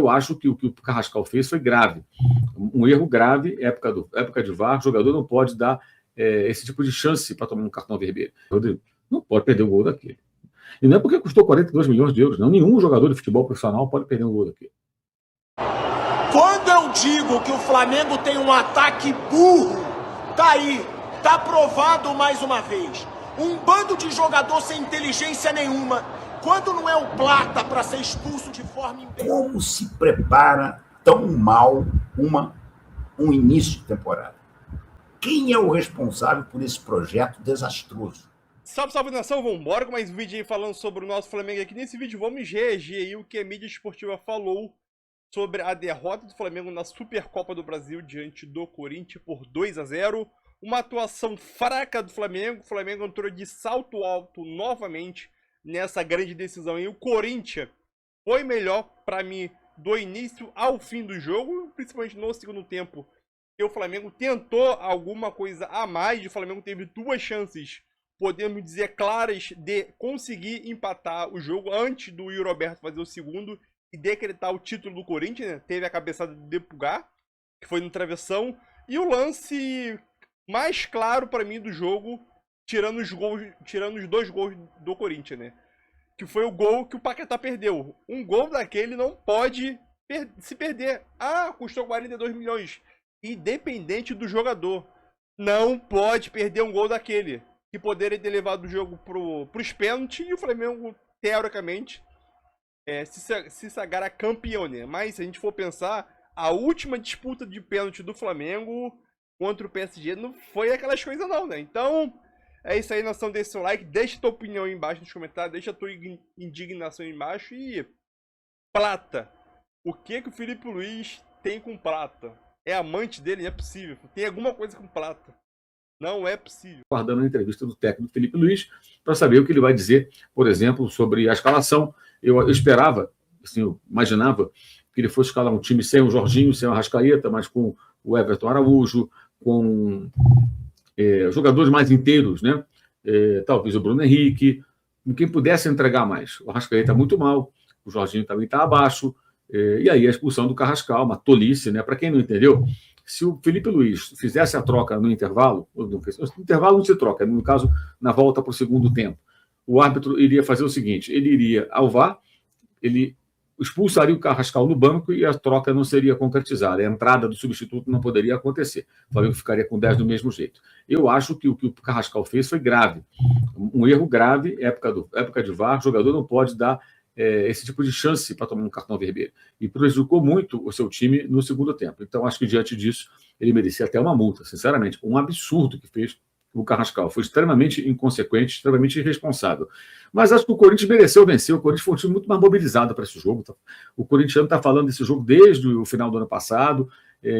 eu acho que o Carrascal fez foi grave. Um erro grave, época de VAR, o jogador não pode dar esse tipo de chance para tomar um cartão vermelho. Não pode perder o gol daquele. E não é porque custou 42 milhões de euros, não. Nenhum jogador de futebol profissional pode perder um gol daquele. Quando eu digo que o Flamengo tem um ataque burro, tá aí, tá provado mais uma vez. Um bando de jogador sem inteligência nenhuma. Quando não é o Plata para ser expulso de forma imbecil. Como se prepara tão mal um início de temporada? Quem é o responsável por esse projeto desastroso? Salve, salve nação, vambora com mais um vídeo aí falando sobre o nosso Flamengo aqui. Nesse vídeo vamos reagir aí o que a mídia esportiva falou sobre a derrota do Flamengo na Supercopa do Brasil diante do Corinthians por 2-0. Uma atuação fraca do Flamengo. O Flamengo entrou de salto alto novamente nessa grande decisão. E o Corinthians foi melhor para mim do início ao fim do jogo, principalmente no segundo tempo. E o Flamengo tentou alguma coisa a mais. O Flamengo teve duas chances, podemos dizer, claras de conseguir empatar o jogo antes do Yuri Alberto fazer o segundo e decretar o título do Corinthians, né? Teve a cabeçada de Depugar, que foi no travessão, e o lance mais claro para mim do jogo, tirando os dois gols do Corinthians, né? Que foi o gol que o Paquetá perdeu. Um gol daquele não pode se perder. Ah, custou 42 milhões. Independente do jogador. Não pode perder um gol daquele. Que poderia ter levado o jogo pros pênaltis e o Flamengo, teoricamente, se sagrar campeão, né? Mas se a gente for pensar, a última disputa de pênalti do Flamengo contra o PSG não foi aquelas coisas não, né? Então, é isso aí, nação, deixa seu like, deixa tua opinião aí embaixo nos comentários, deixa a tua indignação aí embaixo e... Plata. O que o Felipe Luiz tem com Plata? É amante dele? Não é possível. Tem alguma coisa com Plata. Não é possível. Guardando a entrevista do técnico Felipe Luiz para saber o que ele vai dizer, por exemplo, sobre a escalação. Eu esperava, assim, eu imaginava que ele fosse escalar um time sem o Jorginho, sem o Arrascaeta, mas com o Everton Araújo, com jogadores mais inteiros, né? Talvez o Bruno Henrique, com quem pudesse entregar mais. O Arrascaeta está muito mal, o Jorginho também está abaixo, e aí a expulsão do Carrascal, uma tolice, né? Para quem não entendeu, se o Felipe Luiz fizesse a troca no intervalo, no intervalo não se troca, no caso, na volta para o segundo tempo, o árbitro iria fazer o seguinte, ele iria ao VAR, ele expulsaria o Carrascal no banco e a troca não seria concretizada, a entrada do substituto não poderia acontecer, o Flamengo ficaria com 10 do mesmo jeito. Eu acho que o que o Carrascal fez foi grave, um erro grave, época de VAR, o jogador não pode dar esse tipo de chance para tomar um cartão vermelho. E prejudicou muito o seu time no segundo tempo. Então, acho que diante disso, ele merecia até uma multa, sinceramente. Um absurdo que fez o Carrascal. Foi extremamente inconsequente, extremamente irresponsável. Mas acho que o Corinthians mereceu vencer. O Corinthians foi um time muito mais mobilizado para esse jogo. O corintiano está falando desse jogo desde o final do ano passado.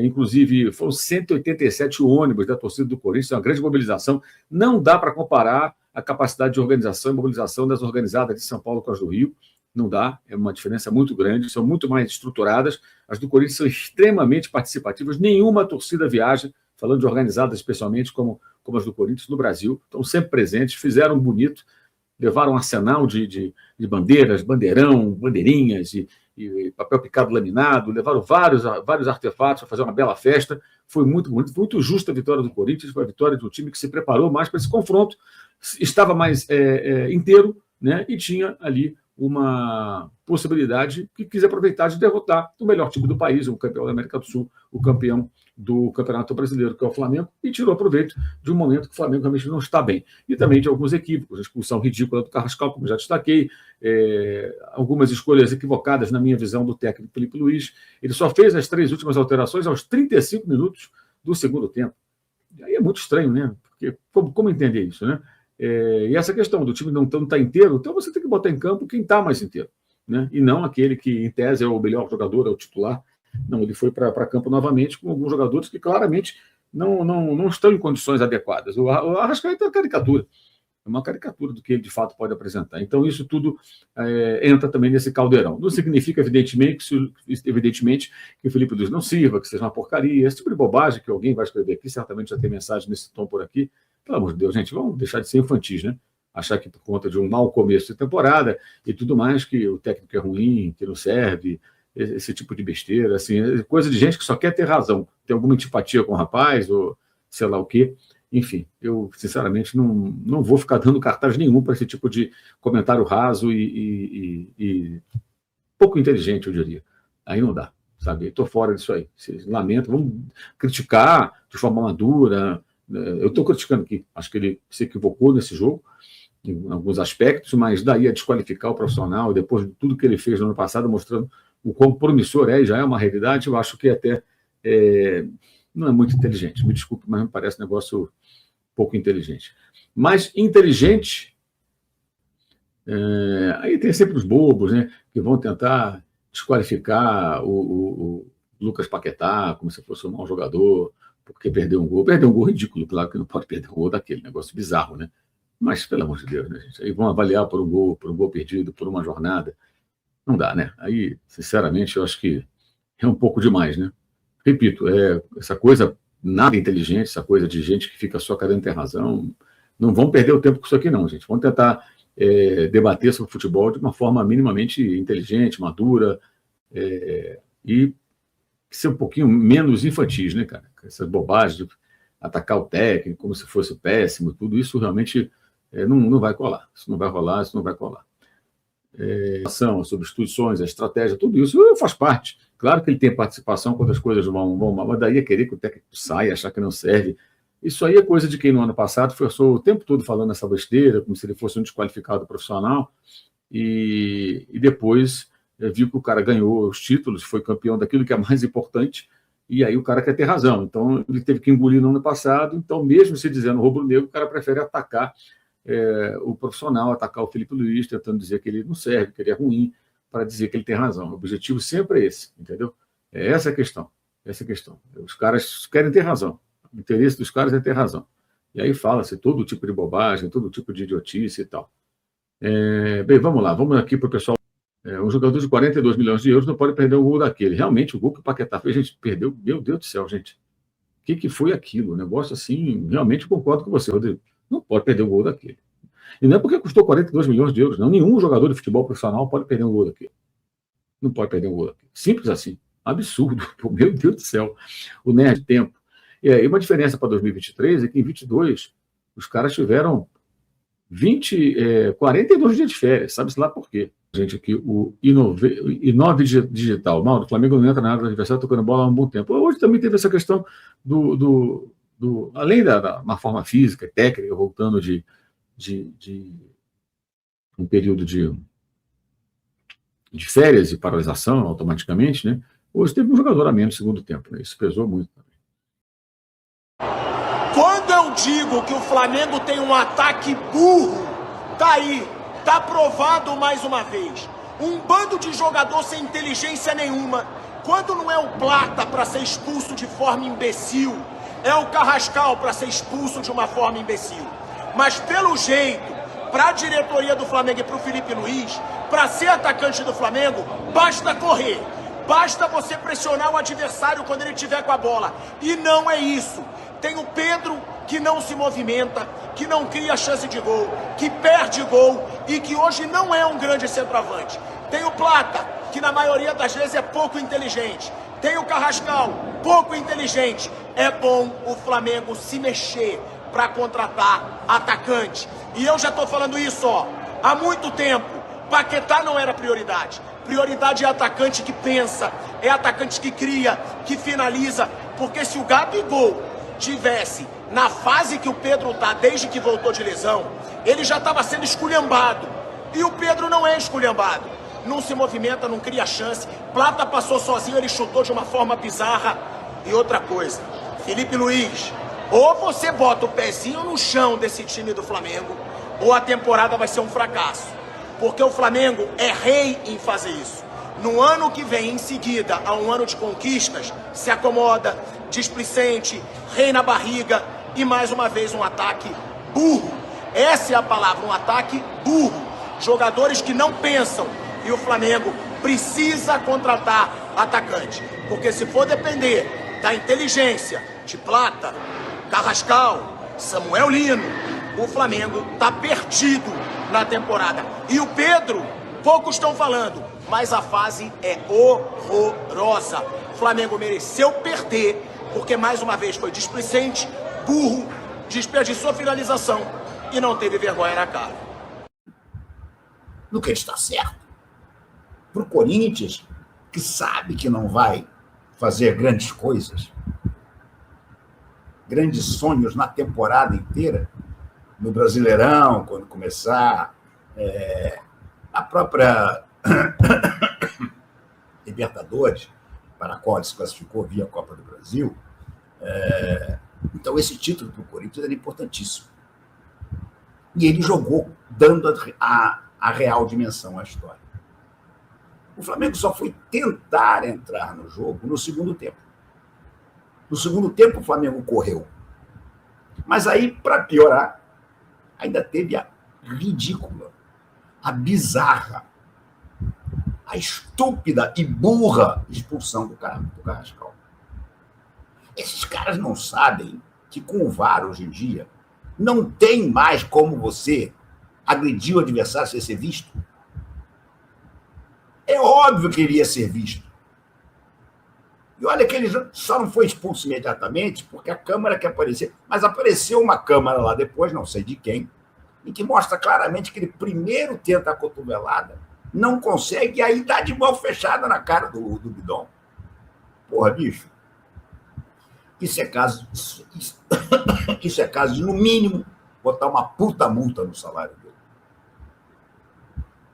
Inclusive, foram 187 ônibus da torcida do Corinthians, uma grande mobilização. Não dá para comparar a capacidade de organização e mobilização das organizadas de São Paulo com as do Rio. Não dá, é uma diferença muito grande, são muito mais estruturadas. As do Corinthians são extremamente participativas, nenhuma torcida viaja, falando de organizadas especialmente, como as do Corinthians no Brasil, estão sempre presentes, fizeram bonito, levaram um arsenal de bandeiras, bandeirão, bandeirinhas e papel picado laminado, levaram vários artefatos para fazer uma bela festa. Foi muito bonito, foi muito justa a vitória do Corinthians, foi a vitória de um time que se preparou mais para esse confronto, estava mais inteiro, né, e tinha ali uma possibilidade que quis aproveitar de derrotar o melhor time do país, o campeão da América do Sul, o campeão do Campeonato Brasileiro, que é o Flamengo, e tirou proveito de um momento que o Flamengo realmente não está bem. E também de alguns equívocos, a expulsão ridícula do Carrascal, como já destaquei, algumas escolhas equivocadas na minha visão do técnico Felipe Luiz. Ele só fez as 3 últimas alterações aos 35 minutos do segundo tempo. E aí é muito estranho, né? Porque como entender isso, né? E essa questão do time não estar inteiro, então você tem que botar em campo quem está mais inteiro, né? E não aquele que, em tese, é o melhor jogador, é o titular. Não, ele foi para campo novamente com alguns jogadores que claramente não estão em condições adequadas. O Arrascaeta é uma caricatura. É uma caricatura do que ele, de fato, pode apresentar. Então, isso tudo entra também nesse caldeirão. Não significa, evidentemente, que o Felipe Luiz não sirva, que seja uma porcaria. Esse tipo de bobagem que alguém vai escrever aqui, certamente já tem mensagem nesse tom por aqui. Pelo amor de Deus, gente, vamos deixar de ser infantis, né? Achar que por conta de um mau começo de temporada e tudo mais, que o técnico é ruim, que não serve, esse tipo de besteira, assim, coisa de gente que só quer ter razão, tem alguma antipatia com o rapaz, ou sei lá o quê. Enfim, eu, sinceramente, não vou ficar dando cartaz nenhum para esse tipo de comentário raso e pouco inteligente, eu diria. Aí não dá, sabe? Estou fora disso aí. Lamento, vamos criticar de forma madura. Eu estou criticando aqui, acho que ele se equivocou nesse jogo, em alguns aspectos, mas daí a desqualificar o profissional, depois de tudo que ele fez no ano passado, mostrando o quão promissor é, e já é uma realidade, eu acho que até não é muito inteligente. Me desculpe, mas me parece um negócio pouco inteligente. Mas inteligente, aí tem sempre os bobos, né, que vão tentar desqualificar o Lucas Paquetá como se fosse um mau jogador, porque perdeu um gol. Perdeu um gol ridículo, claro que não pode perder um gol daquele, negócio bizarro, né? Mas, pelo amor de Deus, né, gente? Aí vão avaliar por um gol perdido, por uma jornada. Não dá, né? Aí, sinceramente, eu acho que é um pouco demais, né? Repito, essa coisa nada inteligente, essa coisa de gente que fica só querendo ter razão. Não vão perder o tempo com isso aqui, não, gente. Vão tentar debater sobre futebol de uma forma minimamente inteligente, madura, e ser um pouquinho menos infantis, né, cara? Essas bobagens de atacar o técnico como se fosse péssimo, tudo isso realmente não vai colar. Isso não vai rolar, isso não vai colar. As substituições, a estratégia, tudo isso faz parte. Claro que ele tem participação quando as coisas vão mal, mas daí é querer que o técnico saia, achar que não serve. Isso aí é coisa de quem no ano passado forçou o tempo todo falando essa besteira, como se ele fosse um desqualificado profissional, e depois viu que o cara ganhou os títulos, foi campeão daquilo que é mais importante, e aí o cara quer ter razão. Então ele teve que engolir no ano passado, então mesmo se dizendo rubro-negro, o cara prefere atacar o profissional, atacar o Felipe Luiz, tentando dizer que ele não serve, que ele é ruim, para dizer que ele tem razão. O objetivo sempre é esse, entendeu? Essa é a questão. Essa é a questão. Os caras querem ter razão. O interesse dos caras é ter razão. E aí fala-se todo tipo de bobagem, todo tipo de idiotice e tal. Bem, vamos lá. Vamos aqui para o pessoal. Um jogador de 42 milhões de euros não pode perder um gol daquele. Realmente, o gol que o Paquetá fez, a gente perdeu. Meu Deus do céu, gente. O que foi aquilo? Um negócio assim, realmente concordo com você, Rodrigo. Não pode perder um gol daquele. E não é porque custou 42 milhões de euros, não. Nenhum jogador de futebol profissional pode perder um gol daquele. Não pode perder um gol daquele. Simples assim. Absurdo. Pô, meu Deus do céu. O nerd tempo. E uma diferença para 2023 é que em 22 os caras tiveram 42 dias de férias. Sabe-se lá por quê? Gente, aqui o Inove Digital. Mauro, o Flamengo não entra na área do adversário tocando bola há um bom tempo. Hoje também teve essa questão além da uma forma física, técnica, voltando de um período de férias e paralisação automaticamente, né? Hoje teve um jogador a menos no segundo tempo, né? Isso pesou muito também. Quando eu digo que o Flamengo tem um ataque burro, tá aí, tá provado mais uma vez. Um bando de jogador sem inteligência nenhuma. Quando não é o Plata para ser expulso de forma imbecil, é o Carrascal para ser expulso de uma forma imbecil. Mas pelo jeito, para a diretoria do Flamengo e para o Felipe Luiz, para ser atacante do Flamengo, basta correr. Basta você pressionar o adversário quando ele estiver com a bola. E não é isso. Tem o Pedro que não se movimenta, que não cria chance de gol, que perde gol e que hoje não é um grande centroavante. Tem o Plata, que na maioria das vezes é pouco inteligente. Tem o Carrascal, pouco inteligente. É bom o Flamengo se mexer para contratar atacante. E eu já estou falando isso, há muito tempo. Paquetá não era prioridade. Prioridade é atacante que pensa, é atacante que cria, que finaliza. Porque se o Gabigol tivesse na fase que o Pedro está desde que voltou de lesão, ele já estava sendo esculhambado. E o Pedro não é esculhambado. Não se movimenta, não cria chance. Plata passou sozinho, ele chutou de uma forma bizarra. E outra coisa, Felipe Luiz, ou você bota o pezinho no chão desse time do Flamengo, ou a temporada vai ser um fracasso. Porque o Flamengo é rei em fazer isso. No ano que vem, em seguida, a um ano de conquistas, se acomoda, displicente, rei na barriga e mais uma vez um ataque burro. Essa é a palavra, um ataque burro. Jogadores que não pensam. E o Flamengo precisa contratar atacante. Porque se for depender da inteligência de Plata, Carrascal, Samuel Lino, o Flamengo está perdido na temporada. E o Pedro, poucos estão falando, mas a fase é horrorosa. O Flamengo mereceu perder, porque mais uma vez foi displicente, burro, desperdiçou finalização e não teve vergonha na cara. No que está certo. Para o Corinthians, que sabe que não vai fazer grandes coisas, grandes sonhos na temporada inteira, no Brasileirão, quando começar, a própria Libertadores, para a qual ele se classificou via Copa do Brasil. Então, esse título para o Corinthians era importantíssimo. E ele jogou dando a real dimensão à história. O Flamengo só foi tentar entrar no jogo no segundo tempo. No segundo tempo, o Flamengo correu. Mas aí, para piorar, ainda teve a ridícula, a bizarra, a estúpida e burra expulsão do Carrascal. Esses caras não sabem que com o VAR hoje em dia não tem mais como você agredir o adversário sem ser visto. É óbvio que ele ia ser visto. E olha que ele só não foi expulso imediatamente porque a câmera que apareceu, mas apareceu uma câmera lá depois, não sei de quem, em que mostra claramente que ele primeiro tenta a cotovelada, não consegue, e aí dá de mão fechada na cara do Bidon. Porra, bicho. Isso é caso de, no mínimo, botar uma puta multa no salário dele.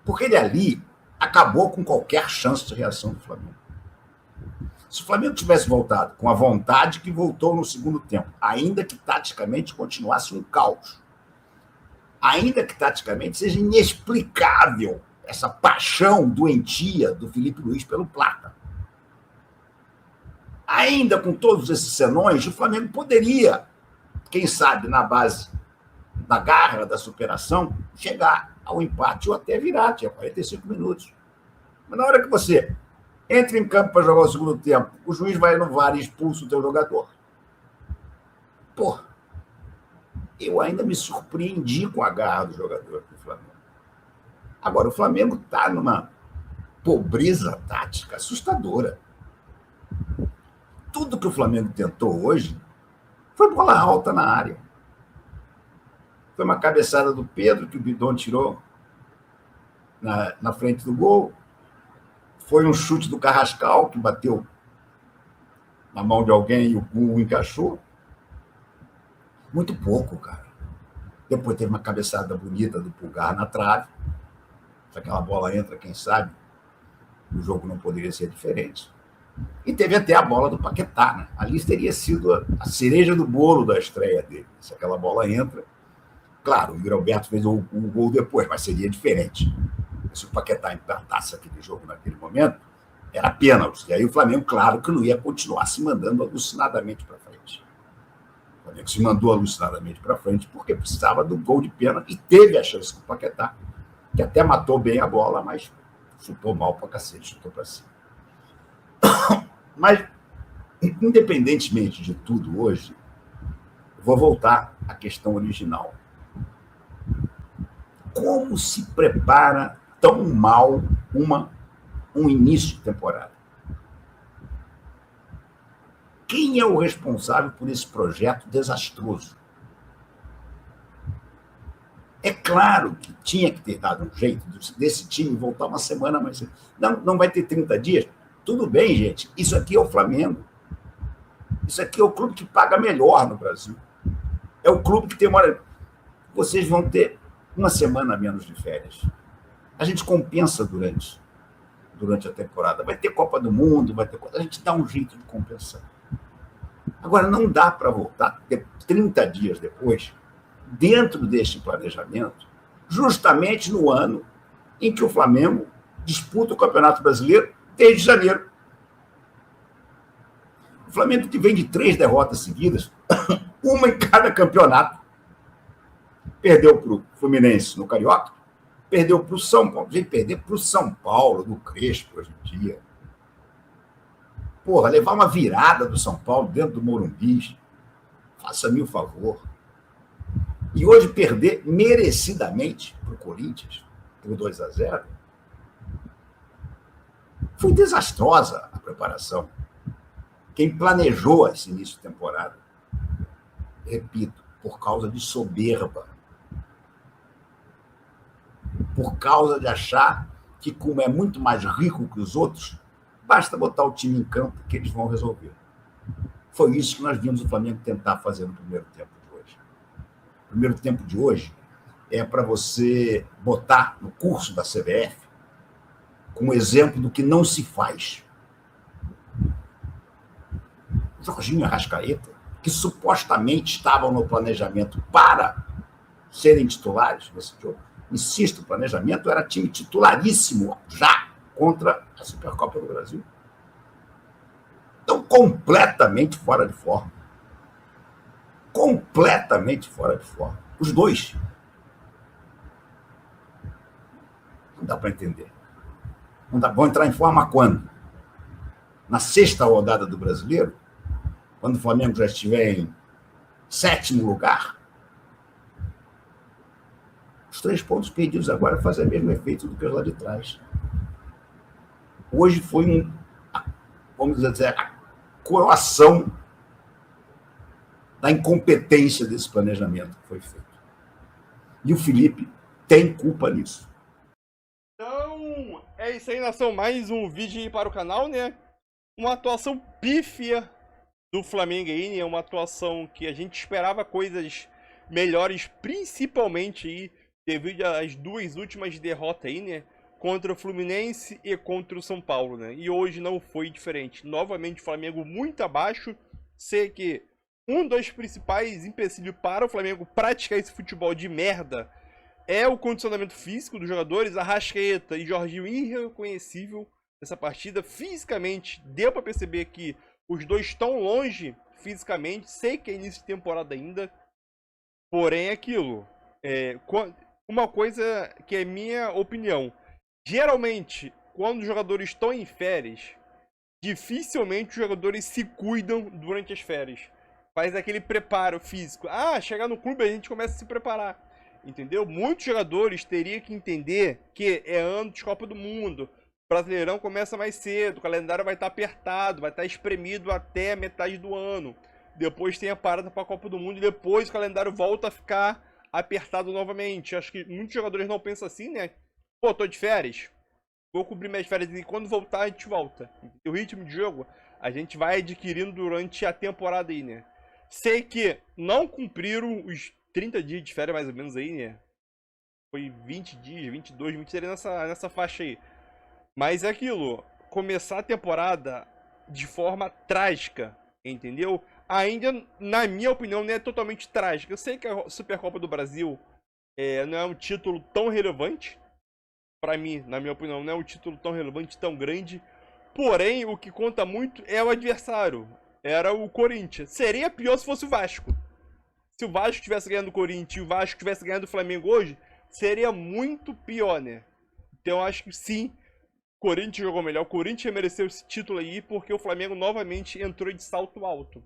Porque ele ali acabou com qualquer chance de reação do Flamengo. Se o Flamengo tivesse voltado com a vontade que voltou no segundo tempo, ainda que taticamente continuasse um caos, ainda que taticamente seja inexplicável essa paixão doentia do Felipe Luiz pelo Plata, ainda com todos esses senões, o Flamengo poderia, quem sabe, na base da garra, da superação, chegar ao empate ou até virar, tinha 45 minutos. Mas na hora que você entra em campo para jogar o segundo tempo, o juiz vai no VAR e expulsa o teu jogador. Pô, eu ainda me surpreendi com a garra do jogador do Flamengo. Agora, o Flamengo está numa pobreza tática assustadora. Tudo que o Flamengo tentou hoje foi bola alta na área. Foi uma cabeçada do Pedro, que o Bidon tirou na frente do gol. Foi um chute do Carrascal, que bateu na mão de alguém e o gol encaixou. Muito pouco, cara. Depois teve uma cabeçada bonita do Pulgar na trave. Se aquela bola entra, quem sabe, o jogo não poderia ser diferente. E teve até a bola do Paquetá, né? Ali teria sido a cereja do bolo da estreia dele. Se aquela bola entra, claro, o Yuri Alberto fez um gol depois, mas seria diferente. Se o Paquetá empatasse aquele jogo naquele momento, era pênalti. E aí o Flamengo, claro, que não ia continuar se mandando alucinadamente para frente. O Flamengo se mandou alucinadamente para frente porque precisava do gol de pênalti e teve a chance com o Paquetá, que até matou bem a bola, mas chutou mal para cacete, chutou para cima. Mas, independentemente de tudo hoje, vou voltar à questão original. Como se prepara tão mal um início de temporada? Quem é o responsável por esse projeto desastroso? É claro que tinha que ter dado um jeito desse time voltar uma semana mais cedo. Não vai ter 30 dias? Tudo bem, gente. Isso aqui é o Flamengo. Isso aqui é o clube que paga melhor no Brasil. É o clube que tem uma... Vocês vão ter uma semana a menos de férias. A gente compensa durante a temporada. Vai ter Copa do Mundo, a gente dá um jeito de compensar. Agora, não dá para voltar 30 dias depois, dentro deste planejamento, justamente no ano em que o Flamengo disputa o Campeonato Brasileiro desde janeiro. O Flamengo que vem de 3 derrotas seguidas, uma em cada campeonato. Perdeu para o Fluminense no Carioca, perdeu para o São Paulo. Veio perder para o São Paulo, do Crespo, hoje em dia. Porra, levar uma virada do São Paulo dentro do Morumbi, faça-me o favor. E hoje perder merecidamente para o Corinthians, por 2-0. Foi desastrosa a preparação. Quem planejou esse início de temporada, repito, por causa de soberba, por causa de achar que, como é muito mais rico que os outros, basta botar o time em campo que eles vão resolver. Foi isso que nós vimos o Flamengo tentar fazer no primeiro tempo de hoje. O primeiro tempo de hoje é para você botar no curso da CBF como exemplo do que não se faz. Jorginho e Arrascaeta, que supostamente estavam no planejamento para serem titulares nesse jogo. Insisto, o planejamento era time titularíssimo já contra a Supercopa do Brasil. Estão completamente fora de forma. Completamente fora de forma. Os dois. Não dá para entender. Não dá. Vão entrar em forma quando? Na sexta rodada do Brasileiro? Quando o Flamengo já estiver em 7º lugar? Os 3 pontos perdidos agora fazem o mesmo efeito do que os lá de trás. Hoje foi vamos dizer, a coroação da incompetência desse planejamento que foi feito. E o Felipe tem culpa nisso. Então, é isso aí, nação. Mais um vídeo aí para o canal, né? Uma atuação pífia do Flamengo aí, né? Uma atuação que a gente esperava coisas melhores, principalmente aí, devido às 2 últimas derrotas aí, né? Contra o Fluminense e contra o São Paulo, né? E hoje não foi diferente. Novamente o Flamengo muito abaixo. Sei que um dos principais empecilhos para o Flamengo praticar esse futebol de merda é o condicionamento físico dos jogadores. Arrascaeta e Jorginho irreconhecível nessa partida. Fisicamente, deu para perceber que os dois estão longe fisicamente. Sei que é início de temporada ainda. Porém, é aquilo. Uma coisa que é minha opinião. Geralmente, quando os jogadores estão em férias, dificilmente os jogadores se cuidam durante as férias. Faz aquele preparo físico. Chegar no clube a gente começa a se preparar. Entendeu? Muitos jogadores teriam que entender que é ano de Copa do Mundo. O Brasileirão começa mais cedo, o calendário vai estar apertado, vai estar espremido até a metade do ano. Depois tem a parada para a Copa do Mundo e depois o calendário volta a ficar apertado novamente. Acho que muitos jogadores não pensam assim, né? Pô, tô de férias, vou cobrir minhas férias e quando voltar a gente volta. O ritmo de jogo a gente vai adquirindo durante a temporada aí, né? Sei que não cumpriram os 30 dias de férias mais ou menos aí, né? Foi 20 dias, 22, 23 nessa faixa aí. Mas é aquilo, começar a temporada de forma trágica, entendeu? Ainda, na minha opinião, não é totalmente trágica. Eu sei que a Supercopa do Brasil não é um título tão relevante. Pra mim, na minha opinião, não é um título tão relevante, tão grande. Porém, o que conta muito é o adversário. Era o Corinthians. Seria pior se fosse o Vasco. Se o Vasco tivesse ganhando o Corinthians e o Vasco tivesse ganhando o Flamengo hoje, seria muito pior, né? Então, eu acho que sim, o Corinthians jogou melhor. O Corinthians mereceu esse título aí porque o Flamengo novamente entrou de salto alto.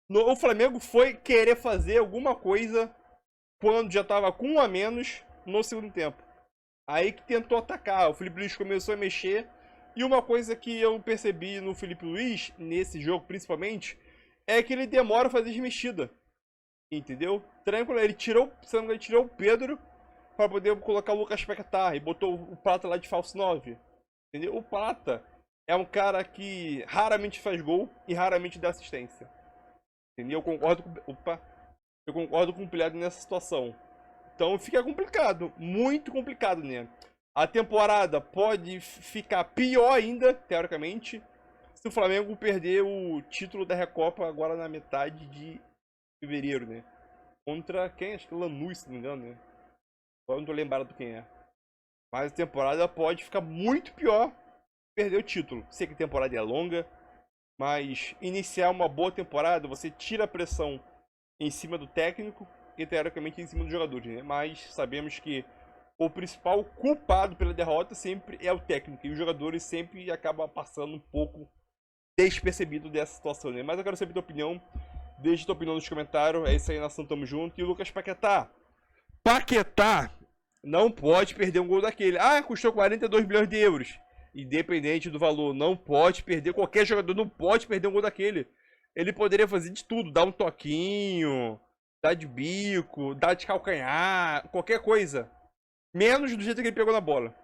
O Flamengo foi querer fazer alguma coisa quando já estava com 1 a menos no segundo tempo. Aí que tentou atacar, o Felipe Luiz começou a mexer. E uma coisa que eu percebi no Felipe Luiz, nesse jogo principalmente, é que ele demora a fazer as mexidas. Entendeu? Tranquilo, ele tirou o Pedro para poder colocar o Lucas Paquetá e botou o Prata lá de falso 9. Entendeu? O Prata é um cara que raramente faz gol e raramente dá assistência. Entendeu? Eu concordo com o Pilhado nessa situação. Então fica complicado, muito complicado, né? A temporada pode ficar pior ainda, teoricamente, se o Flamengo perder o título da Recopa agora na metade de fevereiro, né? Contra quem? Acho que Lanús, se não me engano, né? Agora não tô lembrado de quem é. Mas a temporada pode ficar muito pior perder o título. Sei que a temporada é longa, mas iniciar uma boa temporada, você tira a pressão em cima do técnico e teoricamente em cima dos jogadores, né? Mas sabemos que o principal culpado pela derrota sempre é o técnico, e os jogadores sempre acabam passando um pouco despercebido dessa situação, né? Mas eu quero saber a tua opinião, deixa a tua opinião nos comentários, é isso aí, nação, tamo junto. E o Lucas Paquetá não pode perder um gol daquele. Custou 42 milhões de euros. independente do valor, não pode perder, qualquer jogador não pode perder um gol daquele. Ele poderia fazer de tudo, dar um toquinho, dar de bico, dar de calcanhar, qualquer coisa. Menos do jeito que ele pegou na bola.